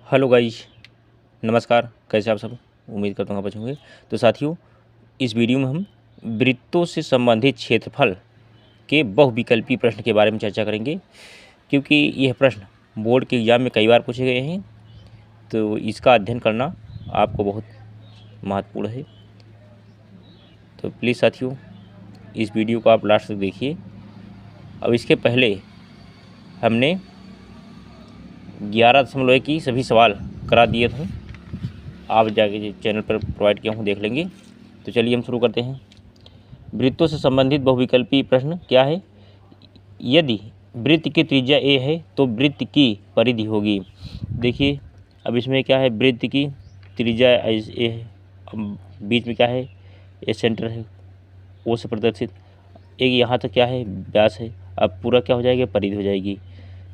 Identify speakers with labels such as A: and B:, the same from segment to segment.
A: Hello guys, नमस्कार। कैसे आप सब? उम्मीद करता हूँ आप अच्छे होंगे। तो साथियों, इस वीडियो में हम वृत्तों से संबंधित क्षेत्रफल के बहुविकल्पी प्रश्न के बारे में चर्चा करेंगे, क्योंकि यह प्रश्न बोर्ड के एग्ज़ाम में कई बार पूछे गए हैं। तो इसका अध्ययन करना आपको बहुत महत्वपूर्ण है। तो प्लीज़ साथियों, इस वीडियो को आप लास्ट तक देखिए। अब इसके पहले हमने 11.1 की सभी सवाल करा दिए थे, आप जाके चैनल पर प्रोवाइड किया हूँ, देख लेंगे। तो चलिए हम शुरू करते हैं। वृत्तों से संबंधित बहुविकल्पी प्रश्न क्या है? यदि वृत्त की त्रिज्या a है तो वृत्त की परिधि होगी। देखिए, अब इसमें क्या है, वृत्त की त्रिज्या a है, अब बीच में क्या है, ए सेंटर है, ओ से प्रदर्शित, एक यहाँ तक क्या है, व्यास है। अब पूरा क्या हो जाएगा, परिधि हो जाएगी।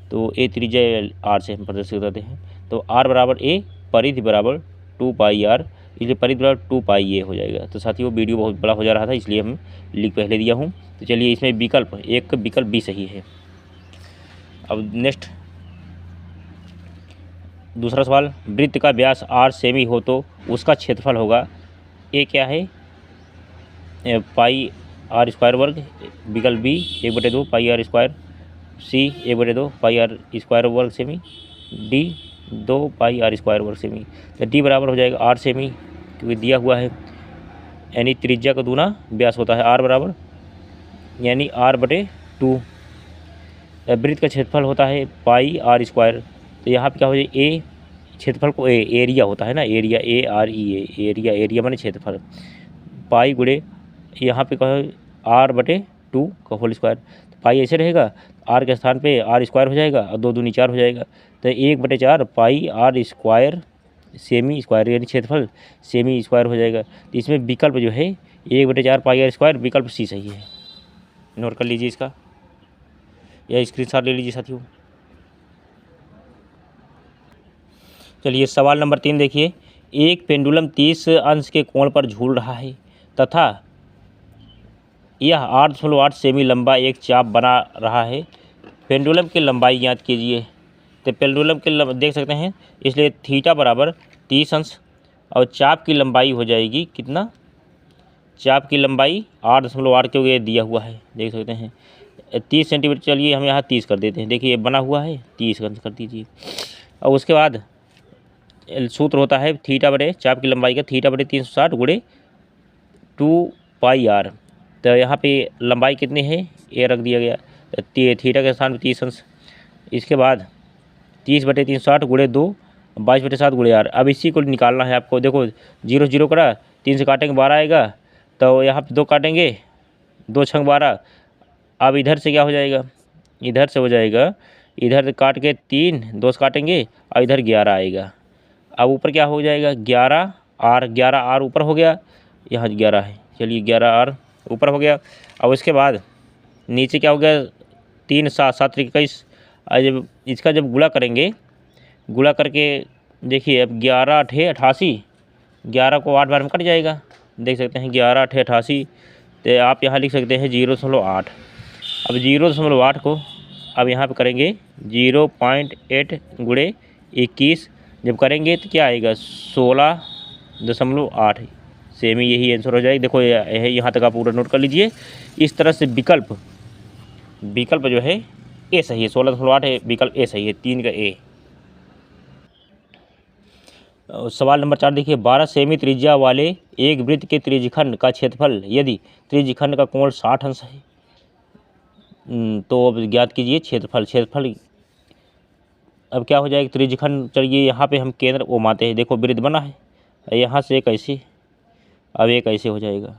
A: तो ए त्रिज्या आर से हम प्रदर्शित करते हैं। तो आर बराबर ए, परिधि बराबर 2πr, इसलिए परिधि बराबर 2πa हो जाएगा। तो साथियों, वीडियो बहुत बड़ा हो जा रहा था, इसलिए हम लिख पहले दिया हूँ। तो चलिए, इसमें विकल्प एक, विकल्प बी सही है। अब नेक्स्ट दूसरा सवाल, वृत्त का व्यास r सेमी हो तो उसका क्षेत्रफल होगा। ए क्या है, πr² वर्ग, विकल्प बी 1/2 πr², सी 1/2 πr² वर्ग सेमी, डी 2 πr² वर्ग सेमी। तो डी बराबर हो जाएगा r सेमी, क्योंकि दिया हुआ है, यानी त्रिज्या का दूना व्यास होता है। r बराबर यानी r/2। वृत्त का क्षेत्रफल होता है πr²। तो यहाँ पे क्या हो जाए, ए क्षेत्रफल को एरिया होता है ना, एरिया एरिया, एरिया माने क्षेत्रफल, पाई गुणे यहाँ पे कहो r/2 का होल स्क्वायर। तो पाई ऐसे रहेगा, r के स्थान पे r² हो जाएगा और 2 दूनी 4 हो जाएगा। तो 1/4 πr² सेमी स्क्वायर, यानी क्षेत्रफल सेमी स्क्वायर हो जाएगा। तो इसमें विकल्प जो है 1/4 πr², विकल्प सी सही है। नोट कर लीजिए इसका, या स्क्रीनशॉट ले लीजिए साथियों। चलिए सवाल नंबर 3 देखिए। एक पेंडुलम 30 अंश के कोण पर झूल रहा है तथा यह 8.8 सेमी लंबा एक चाप बना रहा है। पेंडुलम की लंबाई ज्ञात कीजिए। तो पेंडुलम के देख सकते हैं, इसलिए थीटा बराबर 30 अंश और चाप की लंबाई हो जाएगी कितना, चाप की लंबाई 8.8, क्योंकि ये दिया हुआ है, देख सकते हैं 30 सेंटीमीटर। चलिए हम यहाँ 30 कर देते हैं। देखिए ये बना हुआ है, 30 कर दीजिए। और उसके बाद सूत्र होता है थीटा बटे चाप की लंबाई का, थीटा बटे 360 गुणे 2πr। तो यहाँ पे लंबाई कितनी है, ए रख दिया गया, थीटा के स्थान पर 30 अंश। इसके बाद 30/360 गुणे 2, 22/7 गुणे r। अब इसी को निकालना है आपको। देखो 0 0 करा, 3 से काटेंगे 12 आएगा, तो यहाँ पे 2 काटेंगे, 2 छंग 12। अब इधर से क्या हो जाएगा, इधर से हो जाएगा, इधर काट के 3, 2 से काटेंगे और इधर 11 आएगा। अब ऊपर क्या हो जाएगा, 11r ऊपर हो गया, यहाँ 11 है, चलिए 11r ऊपर हो गया। अब उसके बाद नीचे क्या हो गया, 3 7 7 21। जब इसका जब गुणा करेंगे, गुणा करके देखिए, अब 11 8 88, 11 को 8 बार में कट जाएगा, देख सकते हैं 11 8 88। तो आप यहाँ लिख सकते हैं 0.8। अब 0.8 को अब यहाँ पे करेंगे 0.8 गुणे 21, जब करेंगे तो क्या आएगा, 16.8 सेमी, यही आंसर हो जाएगा। देखो यहाँ तक आप पूरा नोट कर लीजिए। इस तरह से विकल्प जो है ए सही है, 16.8 है, विकल्प ए सही है, 3 का ए। सवाल नंबर 4 देखिए। 12 सेमी त्रिज्या वाले एक वृत्त के त्रिज्यखंड का क्षेत्रफल यदि त्रिज्यखंड का कोण 60 अंश है, तो अब ज्ञात कीजिए क्षेत्रफल। अब क्या हो जाएगा, त्रिज्यखंड, चलिए यहाँ पे हम केंद्र ओ मानते हैं। देखो वृत्त बना है, यहाँ से एक ऐसे, अब एक ऐसे हो जाएगा।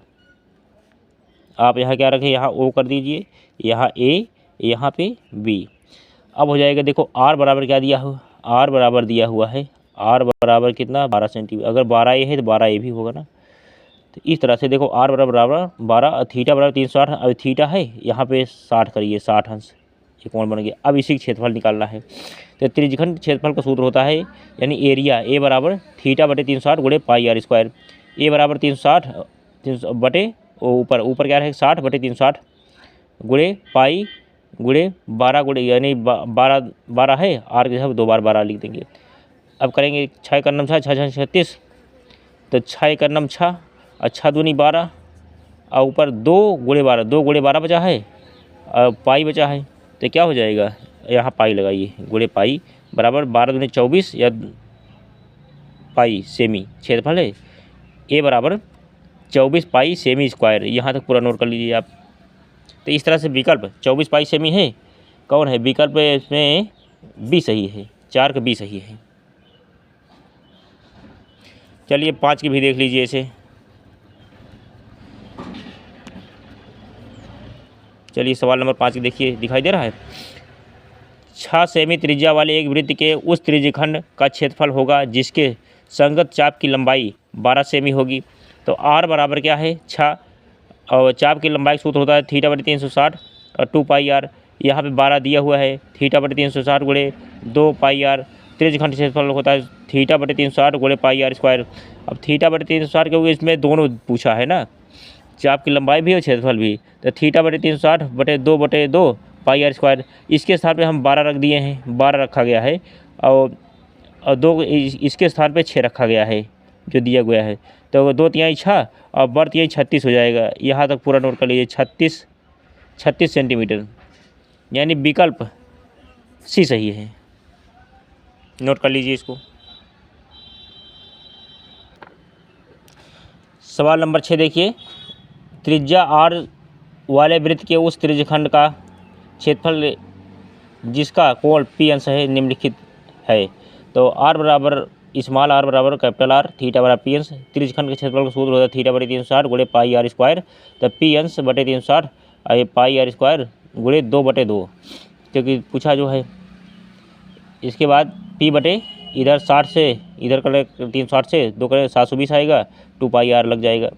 A: आप यहाँ क्या रखें, यहाँ ओ कर दीजिए, यहाँ ए, यहाँ पे बी। अब हो जाएगा, देखो आर बराबर क्या दिया हुआ, आर बराबर दिया हुआ है, आर बराबर कितना, 12 सेंटीमीटर। अगर 12 ए है तो 12 ए भी होगा ना। तो इस तरह से देखो आर बराबर 12, थीटा बराबर 360। अब थीटा है, यहाँ पे 60 करिए, 60 अंश, ये कोण बन गया। अब इसी क्षेत्रफल निकालना है। तो त्रिज्यखंड क्षेत्रफल का सूत्र होता है, यानी एरिया ए बराबर थीटा बटे 360 गुणे πr²। ए बराबर 360 बटे ऊपर क्या रहेगा, 60/360 गुणे पाई गुणे 12 गुणे, यानी 12 है, आर के साथ 2 बार 12 लिख देंगे। अब करेंगे 6 का नम 6, 6 6 36, तो 6 का नम 6 और 6 दूनी 12 और ऊपर 2 गुणे 12, 2 गुणे 12 बचा है और पाई बचा है, तो क्या हो जाएगा, यहाँ पाई लगाइए, गुणे पाई बराबर 12 दूनी 24 या पाई सेमी क्षेत्रफल है, ए बराबर 24 पाई सेमी स्क्वायर। यहाँ तक पूरा नोट कर लीजिए आप। तो इस तरह से विकल्प 24 पाई सेमी है, कौन है विकल्प, इसमें बी सही है, 4 का बी सही है। चलिए 5 की भी देख लीजिए इसे। चलिए सवाल नंबर 5 की देखिए, दिखाई दे रहा है। 6 सेमी त्रिज्या वाले एक वृत्त के उस त्रिज्यखंड का क्षेत्रफल होगा जिसके संगत चाप की लंबाई 12 सेमी होगी। तो आर बराबर क्या है 6, और चाप की लंबाई का सूत्र होता है थीटा बटे 360 और 2 पाई आर। यहाँ पे 12 दिया हुआ है, थीटा बटे 360 गुणे 2 पाई आर। त्रिज्यखंड क्षेत्रफल होता है थीटा बटे 360 गुणे पाई आर स्क्वायर। अब थीटा बटे 360 क्योंकि इसमें दोनों पूछा है ना, चाप की लंबाई भी और क्षेत्रफल भी, तो थीटा बटे 360 बटे 2 पाई आर स्क्वायर। इसके स्थान पे हम 12 रख दिए हैं, 12 रखा गया है, और 2 इसके स्थान पे 6 रखा गया है जो दिया गया है। तो 2 तिहाई 6 और बर तिहाई 36 हो जाएगा। यहाँ तक पूरा नोट कर लीजिए, 36 सेंटीमीटर, यानी विकल्प सी सही है। नोट कर लीजिए इसको। सवाल नंबर 6 देखिए। त्रिज्या आर वाले वृत्त के उस त्रिज्यखंड का क्षेत्रफल जिसका कोण पी अंश है निम्नलिखित है। तो आर बराबर स्मॉल आर बराबर कैपिटल आर, थीटा बराबर पी अंश। त्रिज्यखंड के क्षेत्रफल का सूत्र होता है थीटा बटे 360 गुणे पाई आर स्क्वायर। तो पी अंश बटे 360 और पाई आर स्क्वायर गुणे 2 बटे 2, क्योंकि पूछा जो है। इसके बाद पी बटे इधर 60 से इधर कर 360 से 2 करें 720 आएगा, 2 पाई आर लग जाएगा।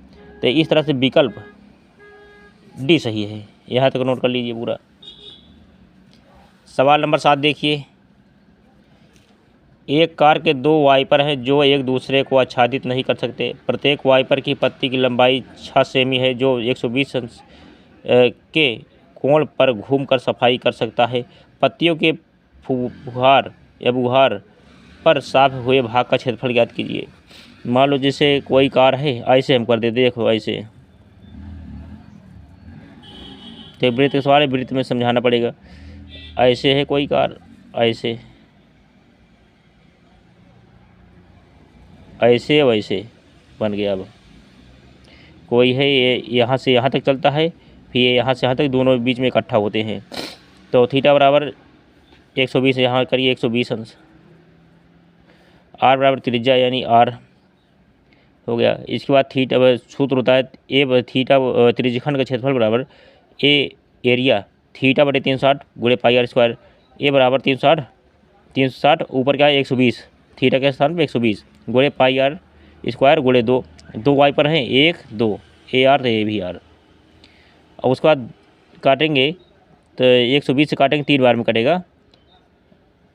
A: तो इस तरह से विकल्प डी सही है। यहाँ तक नोट कर लीजिए पूरा। सवाल नंबर 7 देखिए। एक कार के 2 वाइपर हैं जो एक दूसरे को आच्छादित नहीं कर सकते। प्रत्येक वाइपर की पत्ती की लंबाई 6 सेमी है जो 120 अंश के कोण पर घूमकर सफाई कर सकता है। पत्तियों के फुहार या बुहार पर साफ हुए भाग का क्षेत्रफल ज्ञात कीजिए। मान लो जैसे कोई कार है, ऐसे हम कर देते, देखो ऐसे, तो वृत्त के सवाल है, वृत्त में समझाना पड़ेगा। ऐसे है कोई कार, ऐसे ऐसे वैसे बन गया। अब कोई है ये यहाँ से यहाँ तक चलता है, फिर ये यहाँ से यहाँ तक, दोनों बीच में इकट्ठा होते हैं। तो थीटा बराबर 120 यहाँ करिए 120 अंश। आर बराबर त्रिज्या यानी आर हो गया। इसके बाद थीटा सूत्र होता है ए थीटा त्रिज्यखंड का क्षेत्रफल बराबर ए एरिया थीटा बटे 360 गुणे पाई आर स्क्वायर। ए बराबर 360 ऊपर क्या है 120, थीटा के स्थान पे 120 गुणे पाई आर स्क्वायर गुणे 2 वाइपर हैं 1 2, ए आर तो ए भी आर। और उसके बाद काटेंगे तो 120 से काटेंगे 3 बार में कटेगा,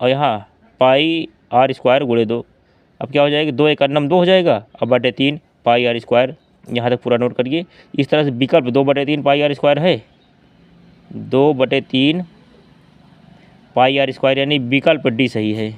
A: और यहाँ पाई आर स्क्वायर गुणे 2। अब क्या हो जाएगा, 2 एक नम 2 हो जाएगा, अब बटे 3 पाई आर स्क्वायर। यहाँ तक पूरा नोट करिए। इस तरह से विकल्प 2 बटे 3 पाई आर स्क्वायर है, 2 बटे 3 पाई आर स्क्वायर, यानी विकल्प डी सही है।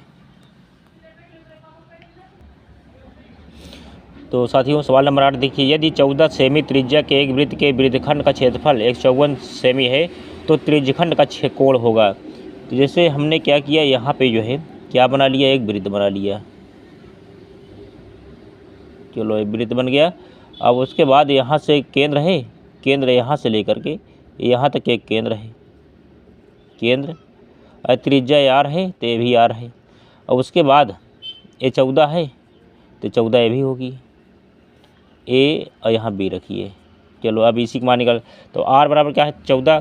A: तो साथियों सवाल नंबर 8 देखिए। यदि 14 सेमी त्रिज्या के एक वृत्त के वृत्तखंड का क्षेत्रफल 154 सेमी है तो त्रिज्यखंड का कोण होगा। तो जैसे हमने क्या किया, यहाँ पे जो है क्या बना लिया, एक वृत्त बना लिया। चलो एक वृत्त बन गया। अब उसके बाद यहाँ से केंद्र है, केंद्र यहाँ से लेकर के यहाँ तक एक केंद्र है, केंद्र त्रिज्या आर है तो ये भी आर है। और उसके बाद ये 14 है तो 14 ये भी होगी, ए और यहाँ बी रखिए। चलो अब इसी का मान निकल, तो आर बराबर क्या है 14,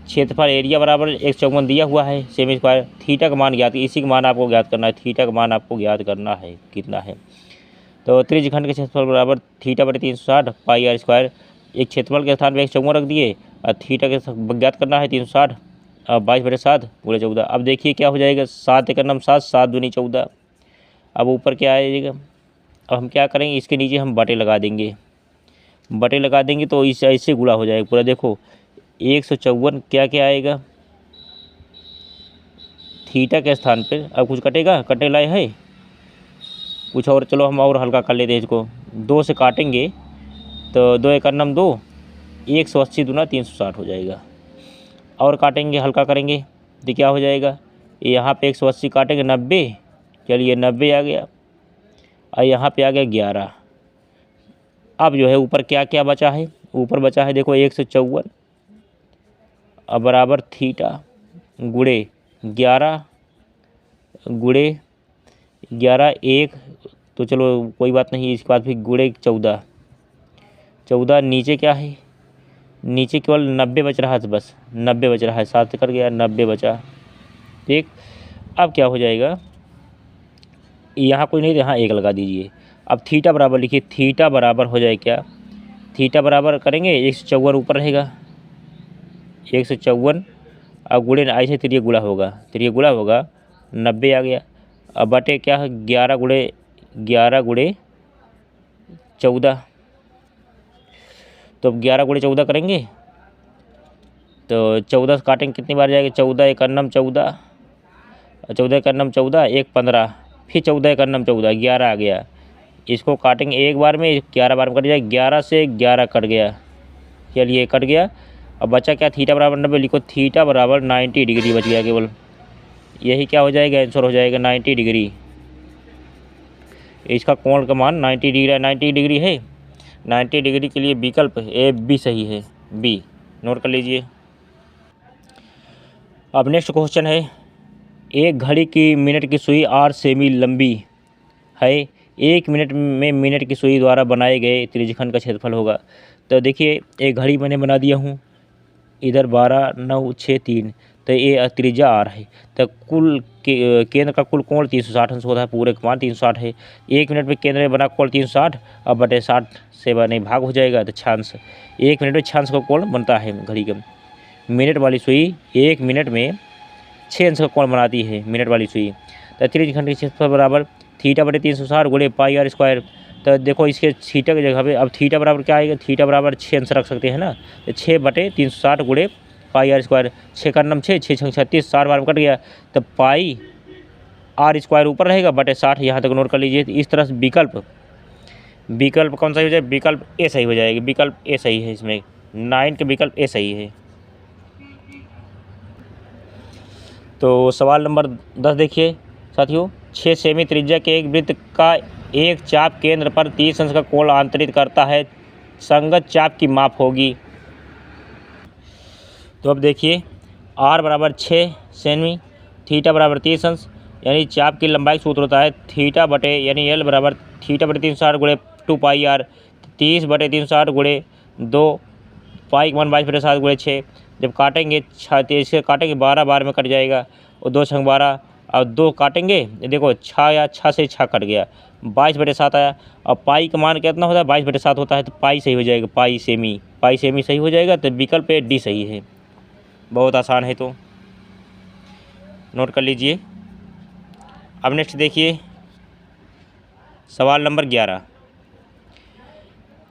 A: क्षेत्रफल एरिया बराबर 154 दिया हुआ है सेमी स्क्वायर। थीटा का मान ज्ञात, इसी का मान आपको ज्ञात करना है, थीटा का मान आपको ज्ञात करना है कितना है। तो त्रिज्यखंड के क्षेत्रफल बराबर थीटा बटे 360 पाई आर स्क्वायर। एक क्षेत्रफल के स्थान पर 154 रख दिए और थीटा के ज्ञात करना है 360 और 22/7 गुणे 14। अब देखिए क्या हो जाएगा, 7 एक नम 7, 7 दूनी 14। अब ऊपर क्या आएगा, अब हम क्या करेंगे, इसके नीचे हम बटे लगा देंगे, बटे लगा देंगे तो इस ऐसे गुणा हो जाएगा पूरा। देखो 154 क्या क्या आएगा, थीटा के स्थान पर अब कुछ कटेगा, कटे लाए है कुछ और चलो हम और हल्का कर लेते हैं इसको। 2 से काटेंगे तो 2 एक नम 2, 180 दूना 360 हो जाएगा। और काटेंगे हल्का करेंगे तो क्या हो जाएगा, यहाँ पे 180 काटेंगे 90, चलिए 90 आ गया, और यहाँ पे आ गया 11। अब जो है ऊपर क्या क्या बचा है, ऊपर बचा है देखो 154 अब बराबर थीटा गुड़े 11 गुड़े 11 1, तो चलो कोई बात नहीं, इसके बाद फिर गुड़े 14 नीचे क्या है, नीचे केवल 90 बच रहा है, बस 90 बच रहा है, 7 कर गया 90 बचा। ठीक, अब क्या हो जाएगा, यहाँ कोई नहीं, यहाँ 1 लगा दीजिए। अब थीटा बराबर लिखिए, थीटा बराबर हो जाए क्या, थीटा बराबर करेंगे 154 ऊपर रहेगा, 154 अब गुड़े ऐसे तिरिया गुड़ा होगा, 90 आ गया। अब बटे क्या है 11 गुड़े 14, तो अब 11 गुड़े 14 करेंगे तो 14 से काटेंगे कितनी बार जाएगा, 14 एक अन्नम 14, 14 एक अन्नम 14, 1 15, फिर 14 एक अन्नम 14, 11 आ गया। इसको काटेंगे एक बार में, 11 बार में कट जाएगा, 11 से 11 कट गया, चलिए कट गया। अब बचा क्या, थीटा बराबर 90 लिखो, थीटा बराबर 90 डिग्री बच गया केवल, यही क्या हो जाएगा, आंसर हो जाएगा 90 डिग्री। इसका कोण का मान 90 डिग्री, 90 डिग्री है। 90 डिग्री के लिए विकल्प ए बी सही है, बी नोट कर लीजिए। अब नेक्स्ट क्वेश्चन है, एक घड़ी की मिनट की सुई 8 सेमी लंबी है, 1 मिनट में मिनट की सुई द्वारा बनाए गए त्रिज्यखंड का क्षेत्रफल होगा। तो देखिए एक घड़ी मैंने बना दिया हूँ, इधर 12 9 6 3, तो ये त्रिज्या आर है, तो कुल केंद्र का कुल कोण 360 अंश होता है, पूरे का मान 360 है। 1 मिनट में केंद्र में बना कोण 360, अब बटे 60 से बने भाग हो जाएगा, तो 6 1 मिनट में 6 का कोण बनता है घड़ी का। मिनट वाली सुई 1 मिनट में 6 अंश का कोण बनाती है मिनट वाली सुई। तो त्रिज्यखंड के क्षेत्रफल बराबर थीटा बटे 360 गुणे पाई आर स्क्वायर। तो देखो इसके थीटा की जगह पे अब थीटा बराबर क्या आएगा, थीटा बराबर 6 अंश रख सकते हैं ना, तो 6 बटे 360 गुणे पाई आर स्क्वायर, 6 का नम 6 6 36, 60 बार में कट गया, तो पाई आर स्क्वायर ऊपर रहेगा बटे 60, यहाँ तक नोट कर लीजिए। तो इस तरह से विकल्प कौन सा हो जाए, विकल्प ए सही हो जाएगी, विकल्प ए सही है, इसमें 9 के विकल्प ए सही है। तो सवाल नंबर 10 देखिए साथियों, 6 सेमी त्रिज्या के एक वृत्त का एक चाप केंद्र पर 30 अंश का कोण अंतरित करता है, संगत चाप की माप होगी। तो अब देखिए r बराबर 6 सेमी, थीटा बराबर 30 अंश, यानी चाप की लंबाई सूत्र होता है थीटा बटे यानी एल बराबर थीटा बटे 360 गुणे 2 पाई आर, 30 बटे 360 गुणे 2 पाई का मान 22 बटे 7 गुणे 6। जब काटेंगे 6 काटेंगे 12 बार में कट जाएगा, और 2 छंग 12, अब 2 काटेंगे देखो 6 या 6 से 6 कट गया, 22 बटे 7 आया। अब पाई का मान कितना होता है, 22 बटे 7 होता है, तो पाई सही हो जाएगा, पाई सेमी सही हो जाएगा। तो विकल्प ए डी सही है, बहुत आसान है, तो नोट कर लीजिए। अब नेक्स्ट देखिए सवाल नंबर 11,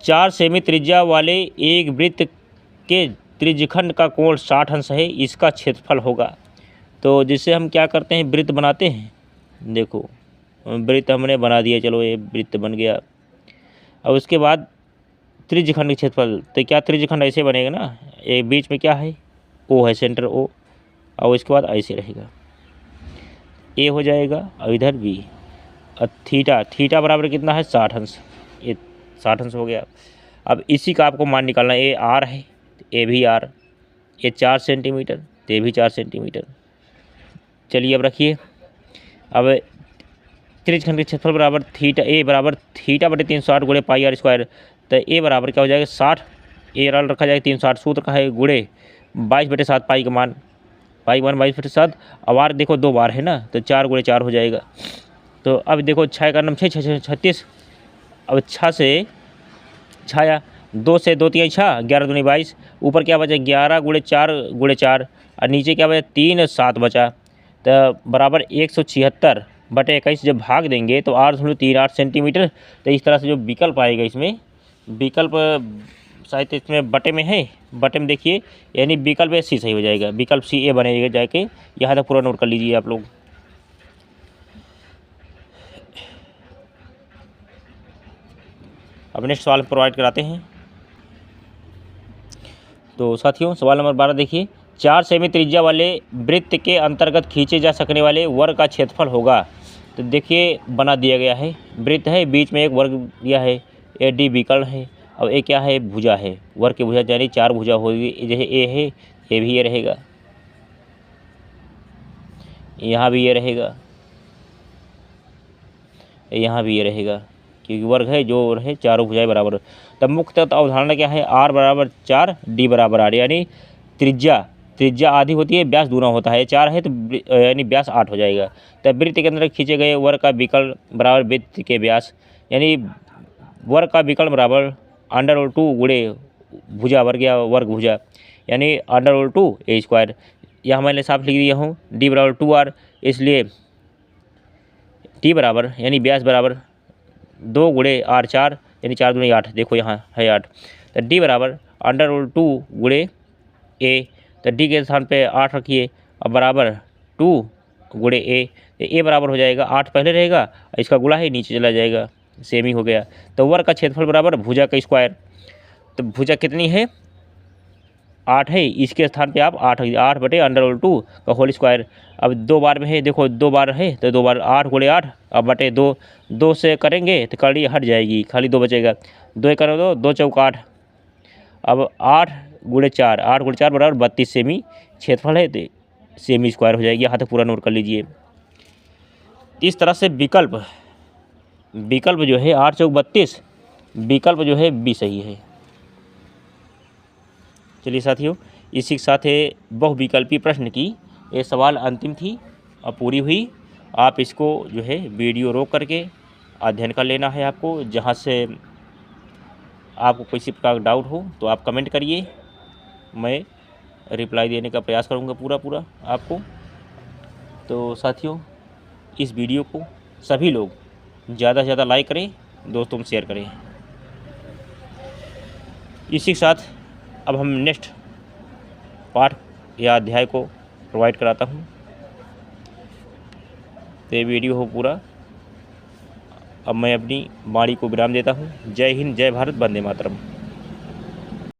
A: 4 सेमी त्रिज्या वाले एक वृत्त के त्रिज्यखंड का कोण 60 अंश है, इसका क्षेत्रफल होगा। तो जिससे हम क्या करते हैं, वृत्त बनाते हैं। देखो वृत्त हमने बना दिया, चलो ये वृत्त बन गया। अब उसके बाद त्रिज्यखंड का क्षेत्रफल, तो क्या त्रिज्यखंड ऐसे बनेगा ना, एक बीच में क्या है, ओ है, सेंटर ओ, और इसके बाद ऐसे रहेगा, ए हो जाएगा, और इधर बी। और थीटा बराबर कितना है, 60 अंश, ये 60 अंश हो गया। अब इसी का आपको मान निकालना है, ए आर है, ए भी आर, ये 4 सेंटीमीटर, तो ये भी 4 सेंटीमीटर। चलिए अब रखिए, अब त्रिज्यखंड के क्षेत्रफल बराबर थीटा, ए बराबर थीटा बटे 360 गुणे पाई आर स्क्वायर। तो ए बराबर क्या हो जाएगा 60, ए आर रखा जाएगा 360, सूत्र का है गुणे 22 बटे 7, पाई का मान 22 बटे 7। अब आर देखो 2 बार है ना, तो 4 गुणे 4 हो जाएगा। तो अब देखो 6 का नम 6 6 36, अब 6 से 6 आया, 2 से 2 3 6, 11 दूनी 22, ऊपर क्या बचा 11 गुणे 4, और नीचे क्या बचा 3 7 बचा, तो बराबर 176 बटे 21। जब भाग देंगे तो 8.38 सेंटीमीटर। तो इस तरह से जो विकल्प आएगा, इसमें विकल्प शायद इसमें बटे में है, बटे में देखिए, यानी विकल्प सी सही हो जाएगा, विकल्प सी ए बनेगा जाके, यहाँ तक पूरा नोट कर लीजिए आप लोग। अब नेक्स्ट सवाल प्रोवाइड कराते हैं। तो साथियों सवाल नंबर 12 देखिए, 4 सेमी त्रिज्या वाले वृत्त के अंतर्गत खींचे जा सकने वाले वर्ग का क्षेत्रफल होगा। तो देखिए बना दिया गया है, वृत्त है, बीच में एक वर्ग दिया है, ए डी विकर्ण है, अब ए क्या है, भुजा है, वर्ग की भुजा यानी 4 भुजा होगी, जैसे ए है, ये भी ये रहेगा, यहाँ भी ये रहेगा, यहाँ भी ये रहेगा, क्योंकि वर्ग है जो रहे चारों भुजाएं बराबर। तब मुख्य तत्व अवधारणा क्या है, आर बराबर 4 डी बराबर आर, यानी त्रिज्या आधी होती है, व्यास दूना होता है, 4 है तो यानी व्यास 8 हो जाएगा। तब वृत्त के अंदर खींचे गए वर्ग का विकर्ण बराबर वृत्त के व्यास, यानी वर्ग का विकर्ण बराबर √2 गुणे भुजा वर्ग या वर्ग भुजा, यानी √2 ए स्क्वायर। यहाँ मैंने साफ लिख दिया हूँ, डी बराबर 2r, इसलिए टी बराबर यानी व्यास बराबर 2 गुणे r 4, यानी 4 दूनी 8, देखो यहाँ है 8। तो डी बराबर √2 गुणे ए, तो डी के स्थान पे 8 रखिए, अब बराबर 2 गुणे ए, ए बराबर हो जाएगा 8 पहले रहेगा, इसका गुणा है नीचे चला जाएगा, सेम ही हो गया। तो वर्ग का क्षेत्रफल बराबर भुजा का स्क्वायर। तो भुजा कितनी है, 8 है, इसके स्थान पे आप 8 बटे √2 का होल स्क्वायर। अब 2 बार में है, देखो 2 बार है तो 2 बार 8 गुणे 8, अब बटे 2 से करेंगे तो कड़ी हट जाएगी, खाली 2 बचेगा, 2 करो 2 चौका 8, अब 8 गुणे 4 बराबर 32 सेमी क्षेत्रफल है, तो सेमी स्क्वायर हो जाएगी। यहाँ तक पूरा नोट कर लीजिए। इस तरह से विकल्प जो है 8 चौक 32, विकल्प जो है बी सही है। चलिए साथियों, इसी के साथ बहुविकल्पी प्रश्न की ये सवाल अंतिम थी और पूरी हुई। आप इसको जो है वीडियो रोक करके अध्ययन कर लेना है आपको। जहाँ से आपको किसी प्रकार का डाउट हो तो आप कमेंट करिए, मैं रिप्लाई देने का प्रयास करूँगा पूरा आपको। तो साथियों, इस वीडियो को सभी लोग ज़्यादा से ज़्यादा लाइक करें, दोस्तों में शेयर करें। इसी के साथ अब हम नेक्स्ट पाठ या अध्याय को प्रोवाइड कराता हूँ। तो ये वीडियो हो पूरा। अब मैं अपनी वाणी को विराम देता हूँ। जय हिंद, जय भारत, वंदे मातरम।